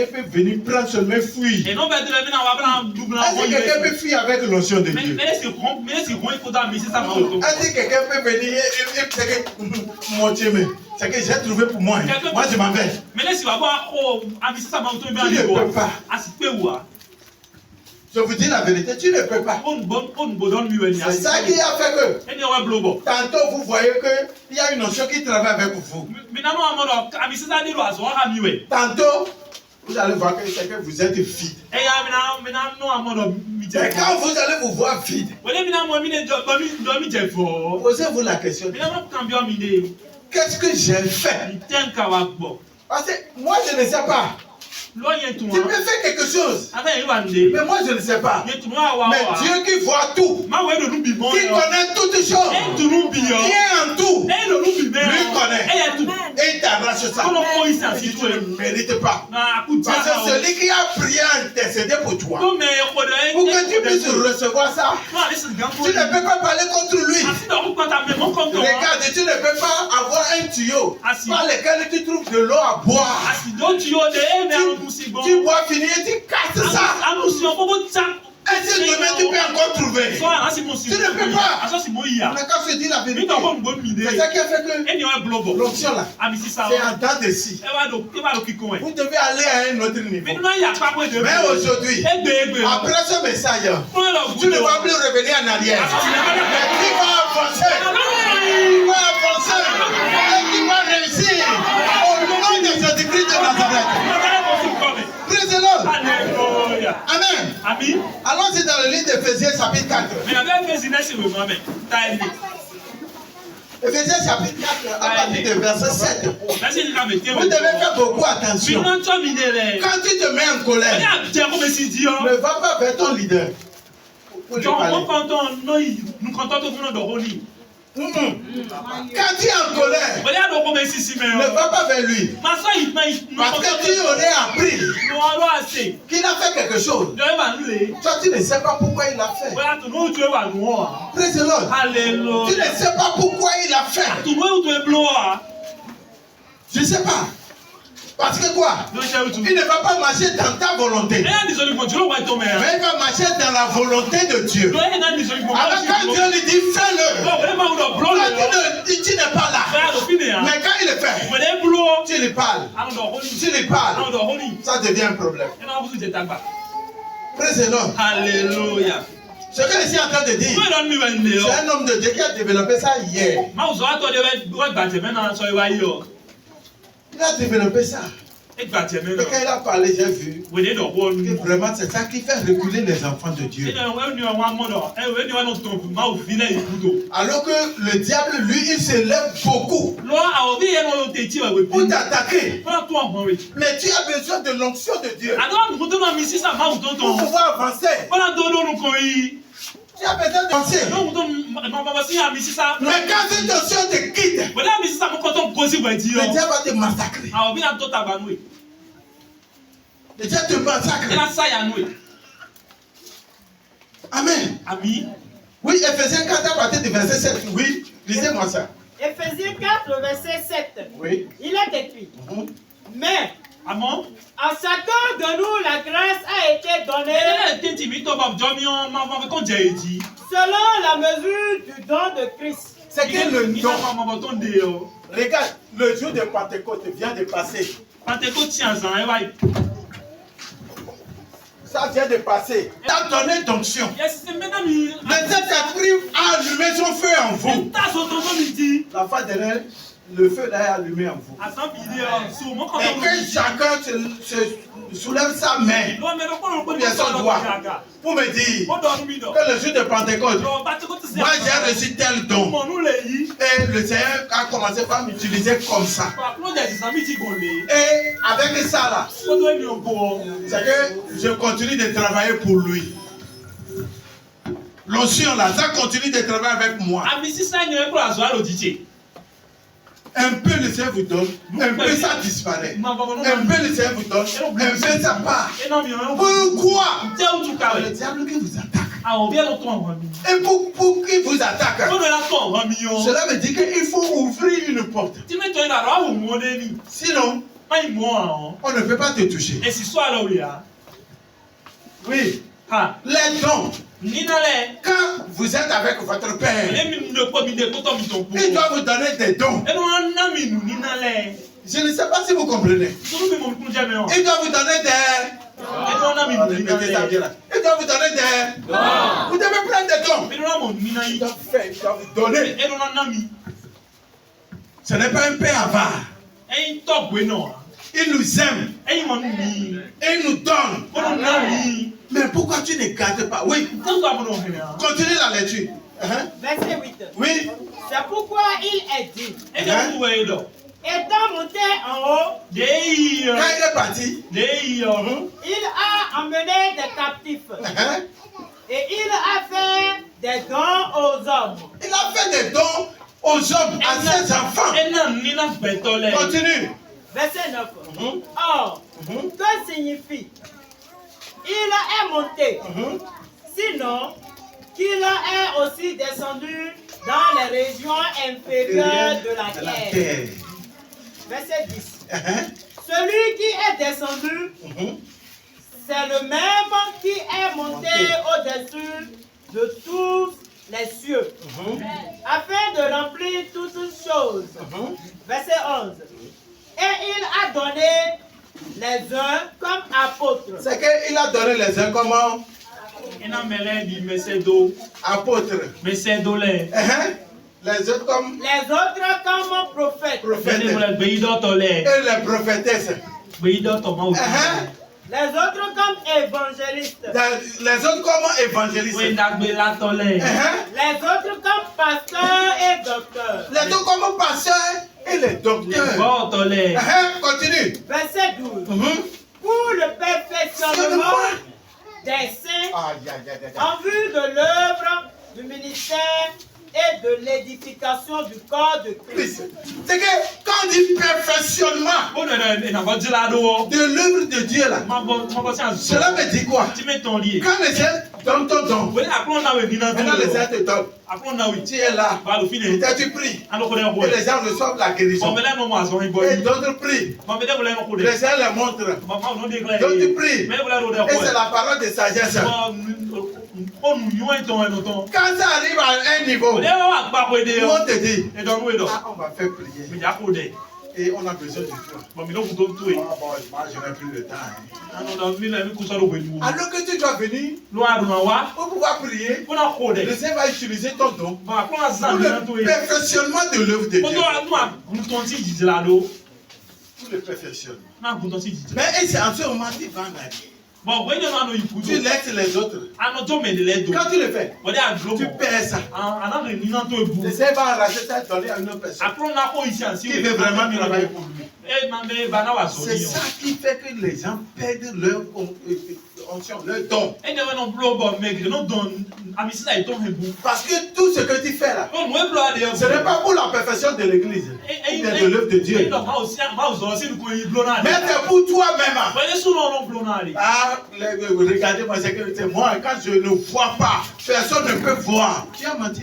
peut venir prendre seulement fuir. Et non, ben, de la mine, on va prendre un double. Est-ce que quelqu'un peut fuir avec l'onction de Dieu? Mais est-ce qu'il faut dans Messie ça? Est-ce que quelqu'un peut venir et mon Dieu, mais c'est que j'ai trouvé pour moi. Moi, je m'en vais. Mais là, si on va voir, Messie ça m'a Tu ne peux pas. Je vous dis la vérité, tu ne peux pas. C'est ça qui a fait que tantôt vous voyez qu'il y a une notion qui travaille avec vous. Tantôt, vous allez voir que c'est que vous êtes vide. Et quand vous allez vous voir vide, posez-vous la question. Qu'est-ce que j'ai fait? Parce que moi je ne sais pas. Tu peux faire quelque chose. Mais moi je ne sais pas. Mais Dieu qui voit tout, qui connaît toutes choses, qui est en tout, lui connaît. Et il t'arrache ça. Et tu ne mérites pas. Parce que celui qui a prié intercédé pour toi, pour que tu puisses recevoir ça, tu ne peux pas parler contre lui. Regarde, tu ne peux pas avoir un tuyau par lequel tu trouves de l'eau à boire. Tu bois finir et tu casses ça. Est-ce que demain tu peux encore trouver? Tu ne peux pas. Mais quand je dis la vérité, c'est ça qui a fait que l'onction là, c'est en dents de scie. Vous devez aller à un autre niveau. Mais aujourd'hui, après ce message, tu ne vas plus revenir en arrière. Mais tu vas avancer. Tu vas avancer. Et tu vas réussir. Au nom de Jésus-Christ de Nazareth. Praise the Lord. Amen. Amen. Allons-y dans le livre d'Éphésiens chapitre 4. Éphésiens chapitre 4 à partir de verset 7. Vous devez faire beaucoup attention. Quand tu te mets en colère, ne va pas vers ton leader. Quand tu es en colère, ne va pas vers lui. Parce que tu aurais appris qu'il a fait quelque chose. Toi, tu ne sais pas pourquoi il l'a fait. Praise the Lord. Tu ne sais pas pourquoi il l'a fait. Je ne sais pas. Parce que quoi? Il ne va pas marcher dans ta volonté. Mais il va marcher dans la volonté de Dieu. Alors quand Dieu lui dit fais-le, toi tu n'es pas là. Mais quand il le fait, tu lui parles. Tu lui parles. Ça devient un problème. Praise the Lord. Alléluia. Ce que je suis en train de dire, c'est un homme de Dieu qui a développé ça hier. Il a développé ça. Et quand il a parlé, j'ai vu que vraiment c'est ça qui fait reculer les enfants de Dieu. Alors que le diable, lui, il se lève beaucoup pour t'attaquer. Mais tu as besoin de l'onction de Dieu pour pouvoir avancer. Tu as besoin d'avancer. Mais quand cette onction te quitte, le diable va te massacrer. Le diable te massacre. Amen. Oui, Éphésiens 4 à partir du verset 7. Oui, lisez-moi ça. Éphésiens 4, verset 7. Oui. Il est écrit. Mais à chacun de nous, la grâce a été donnée selon la mesure du don de Christ. C'est que le don. Regarde, le jour de Pentecôte vient de passer. Ça vient de passer. Tu as donné d'onction. Le Saint-Esprit a allumé son feu en vous. La fois dernière, le feu là est allumé en vous. Et que chacun se soulève sa main, ou bien son doigt, pour me dire que le jour de Pentecôte, moi j'ai reçu tel don. Et le Seigneur a commencé par m'utiliser comme ça. Et avec ça là, c'est que je continue de travailler pour lui. L'onction là, ça continue de travailler avec moi. Un peu le Seigneur vous donne, un peu ça disparaît. Un peu le Seigneur vous donne, un peu ça part. Pourquoi? Le diable qui vous attaque. Et pour qu'il vous attaque, cela veut dire qu'il faut ouvrir une porte. Sinon, On ne peut pas te toucher. Et si soit là où il y a. Oui. Les dons. Quand vous êtes avec votre père, il doit vous donner des dons. Je ne sais pas si vous comprenez. Il doit vous donner des... Il doit vous donner des... Vous devez prendre des dons. Il doit vous donner. Ce n'est pas un père avare. Il nous aime. Et il nous donne. Mais pourquoi tu ne gardes pas? Oui. Continue la lecture. Verset 8. Oui. C'est pourquoi il est dit. Étant monté en haut, quand il est parti, il a emmené des captifs. Et il a fait des dons aux hommes. Il a fait des dons aux hommes, à ses enfants. Continue. Verset 9. Or, que signifie? Il est monté. Sinon, qu'il est aussi descendu dans les régions inférieures de la terre. Verset 10. Celui qui est descendu, c'est le même qui est monté au-dessus de tous les cieux, afin de remplir toutes choses. Verset 11. Et il a donné les uns comme apôtres. C'est qu'il a donné les uns comme apôtres. Les autres comme prophètes. Et les prophétesses. Les autres comme évangélistes. Les autres comme évangélistes. Les autres comme pasteurs et docteurs. Les autres comme pasteurs et les docteurs. Continue. Verset 12. Pour le perfectionnement des saints en vue de l'œuvre du ministère et de l'édification du corps de Christ. C'est que quand on dit perfectionnement de l'œuvre de Dieu là, cela veut dire quoi? Quand les gens donnent ton don, maintenant les gens te donnent. Tu es là, tu pries, et les gens reçoivent la guérison. Et d'autres prient, les gens les montrent. D'autres prient, et c'est la parole de sagesse. Quand ça arrive à un niveau, on te dit, on va faire prier. Et on a besoin de toi. Moi, je n'ai plus le temps. Alors que tu dois venir pour pouvoir prier, le Seigneur va utiliser ton don pour le perfectionnement de l'œuvre de Dieu. Pour le perfectionnement. Mais c'est en ce moment que tu vas en aller. Tu laisses les autres. Quand tu le fais, tu perds ça. Le Seigneur va arracher ça et donner à une autre personne qui veut vraiment travailler pour lui. C'est ça qui fait que les gens perdent leur don. Parce que tout ce que tu fais là, ce n'est pas pour la perfection de l'église, mais de l'œuvre de Dieu. Mais c'est pour toi-même. Regardez-moi, c'est moi. Quand je ne vois pas, personne ne peut voir. Tu as menti.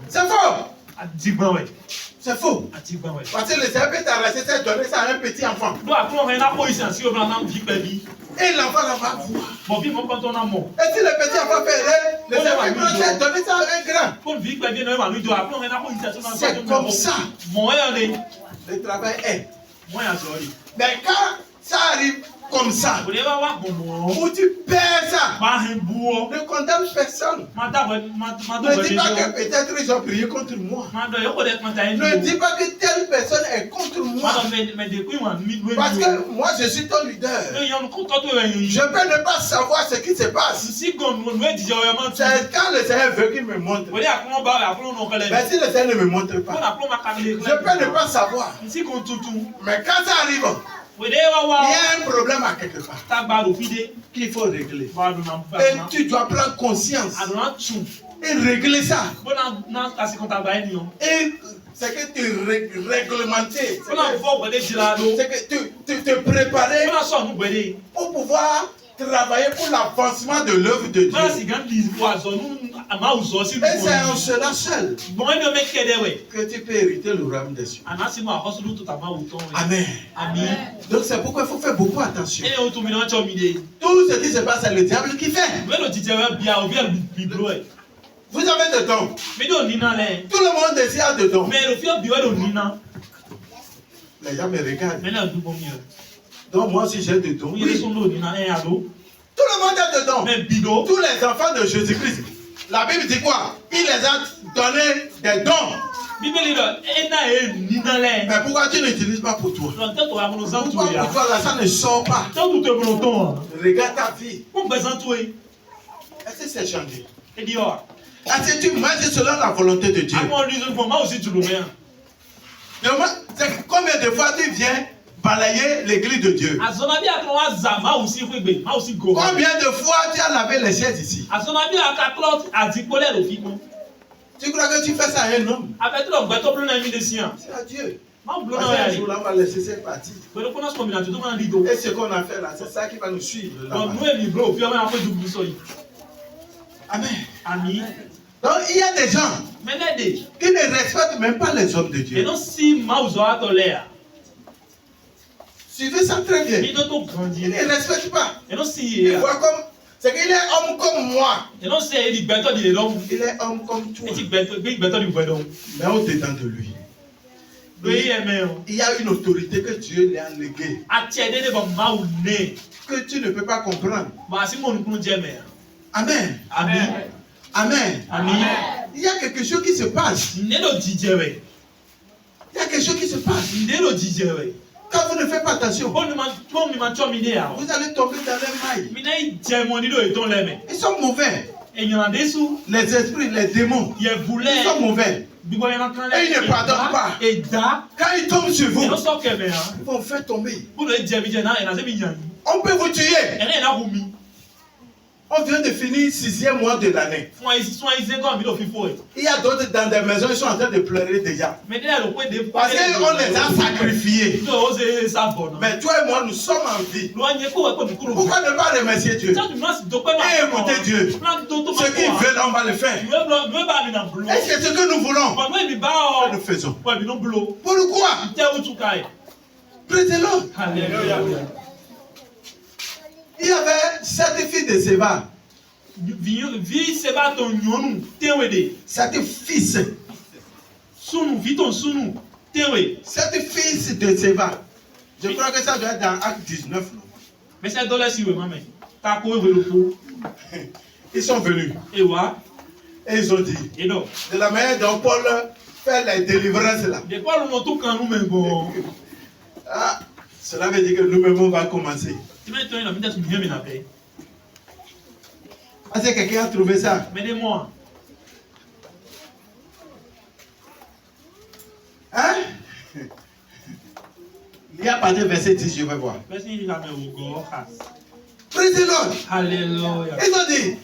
C'est faux. C'est faux. Parce que le Seigneur peut t'arracher ça et donner ça à un petit enfant. Et l'enfant va voir. Et si le petit enfant fait le Seigneur peut prendre ça et donner ça à un grand. C'est comme ça. Le travail est. Mais quand ça arrive comme ça, où tu perds ça, ne condamne personne. Ne dis pas que peut-être ils ont prié contre moi. Ne dis pas que telle personne est contre moi. Parce que moi je suis ton leader. Je peux ne pas savoir ce qui se passe. C'est quand le Seigneur veut qu'il me montre. Mais si le Seigneur ne me montre pas, je peux ne pas savoir. Mais quand ça arrive, il y a un problème à quelque part qu'il faut régler. Et tu dois prendre conscience et régler ça. Et c'est que tu réglementer. C'est que tu te préparer pour pouvoir travailler pour l'avancement de l'œuvre de Dieu. Et c'est en cela seul Bon, il me met qu'elle ouais. que tu peux hériter le royaume des cieux. Anasima hosulu tout à ma outon. Amen. Amen. Donc c'est pourquoi il faut faire beaucoup attention. Et au tout milieu chomide. Tout ce qui se passe, c'est le diable qui fait. Mais le titulaire bien ou bien biblo. Vous avez des dons. Mais non nina là. Tout le monde désire des dons. Mais le fier bio le nina. Les gens me regardent. Mais là du bon mieux. Donc moi aussi j'ai des dons. Oui, ils sont là nina un ado. Tout le monde a des dons. Mais bido. Tous les enfants de Jésus-Christ. La Bible dit quoi? Il les a donné des dons. Bible dit ena e nina là. Mais pourquoi tu n'utilises pas pour toi? Pourquoi pour toi là, ça ne sort pas? Tant tout te breton. Regarde ta vie. On présente toi. Est-ce que c'est changé? Et dit oh. Est-ce que tu marches selon la volonté de Dieu? À mon lisant pour moi aussi tu le mets. Combien de fois tu viens balayer l'église de Dieu? Combien de fois tu as lavé les chaises ici? Tu crois que tu fais ça à un homme? C'est à Dieu. Un jour là, on va laisser cette partie. Et ce qu'on a fait là, c'est ça qui va nous suivre. Amen. Donc il y a des gens qui ne respectent même pas les hommes de Dieu. Suivez ça très bien. Ils ne respectent pas. Ils voient comme... C'est qu'il est homme comme moi. Il est homme comme toi. Mais au-dedans de lui, il y a une autorité que Dieu lui a léguée, que tu ne peux pas comprendre. Amen. Amen. Amen. Amen. Il y a quelque chose qui se passe. Il y a quelque chose qui se passe. Quand vous ne faites pas attention, vous allez tomber dans les mailles. Ils sont mauvais. Les esprits, les démons, ils sont mauvais. Et ils ne pardonnent pas. Quand ils tombent sur vous, ils vont faire tomber. On peut vous tuer. On vient de finir 6e mois de l'année. Il y a d'autres dans des maisons, ils sont en train de pleurer déjà. Parce qu'on les a sacrifiés. Mais toi et moi, nous sommes en vie. Pourquoi ne pas remercier Dieu? Et écouter Dieu. Ce qu'ils veulent, on va le faire. Est-ce que ce que nous voulons, nous faisons? Pourquoi? Prêtez-le. Alléluia. Il y avait 7 filles de Séba. 7 fils. 7 fils de Séba. Je crois que ça doit être dans Acte 19. Mais c'est dans la Ils sont venus. Et ils ont dit. De la manière dont Paul fait les délivrances là. Ah, cela veut dire que nous-mêmes on va commencer. Est-ce que quelqu'un a trouvé ça? Mettez-moi. Hein? Il y a pas de verset 10, je vais voir. Praise the Lord. Praise the Lord. Alléluia. Ils ont dit.